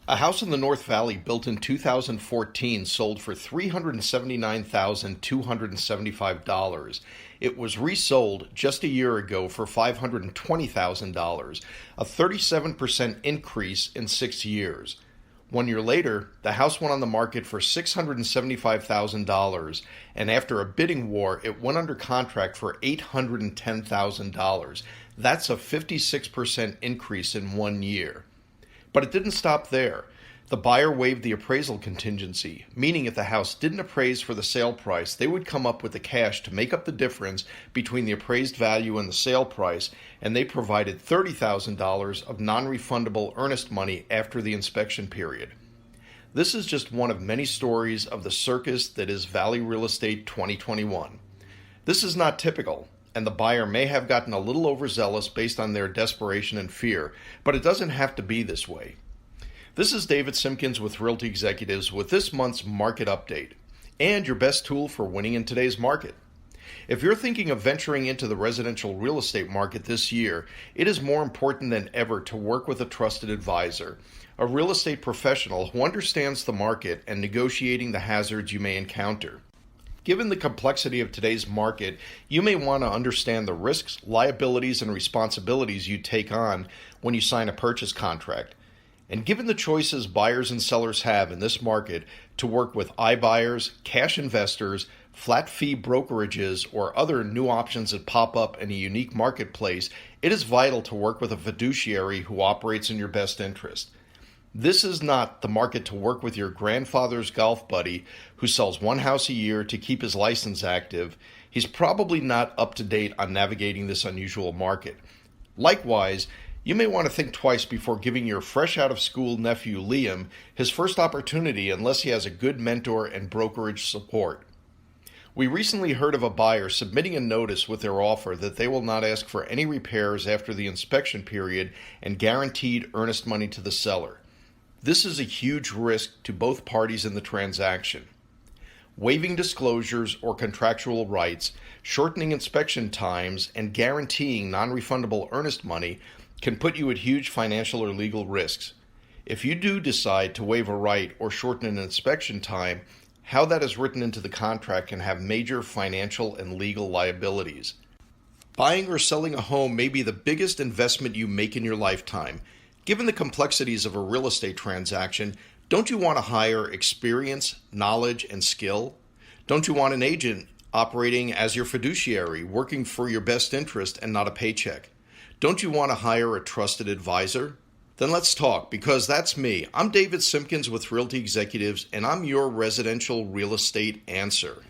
A house in the North Valley built in 2014 sold for $379,275. It was resold just a year ago for $520,000, a 37% increase in 6 years. 1 year later, the house went on the market for $675,000, and after a bidding war, it went under contract for $810,000. That's a 56% increase in 1 year. But it didn't stop there. The buyer waived the appraisal contingency, meaning if the house didn't appraise for the sale price, they would come up with the cash to make up the difference between the appraised value and the sale price, and they provided $30,000 of non-refundable earnest money after the inspection period. This is just one of many stories of the circus that is Valley Real Estate 2021. This is not typical, and the buyer may have gotten a little overzealous based on their desperation and fear, but it doesn't have to be this way. This is David Simkins with Realty Executives with this month's market update and your best tool for winning in today's market. If you're thinking of venturing into the residential real estate market this year, it is more important than ever to work with a trusted advisor, a real estate professional who understands the market and negotiating the hazards you may encounter. Given the complexity of today's market, you may want to understand the risks, liabilities, and responsibilities you take on when you sign a purchase contract. And given the choices buyers and sellers have in this market to work with iBuyers, cash investors, flat fee brokerages, or other new options that pop up in a unique marketplace, it is vital to work with a fiduciary who operates in your best interest. This is not the market to work with your grandfather's golf buddy who sells one house a year to keep his license active. He's probably not up to date on navigating this unusual market. Likewise, you may want to think twice before giving your fresh out of school nephew Liam his first opportunity unless he has a good mentor and brokerage support. We recently heard of a buyer submitting a notice with their offer that they will not ask for any repairs after the inspection period and guaranteed earnest money to the seller. This is a huge risk to both parties in the transaction. Waiving disclosures or contractual rights, shortening inspection times, and guaranteeing non-refundable earnest money can put you at huge financial or legal risks. If you do decide to waive a right or shorten an inspection time, how that is written into the contract can have major financial and legal liabilities. Buying or selling a home may be the biggest investment you make in your lifetime. Given the complexities of a real estate transaction, don't you want to hire experience, knowledge, and skill? Don't you want an agent operating as your fiduciary, working for your best interest and not a paycheck? Don't you want to hire a trusted advisor? Then let's talk, because that's me. I'm David Simkins with Realty Executives, and I'm your residential real estate answer.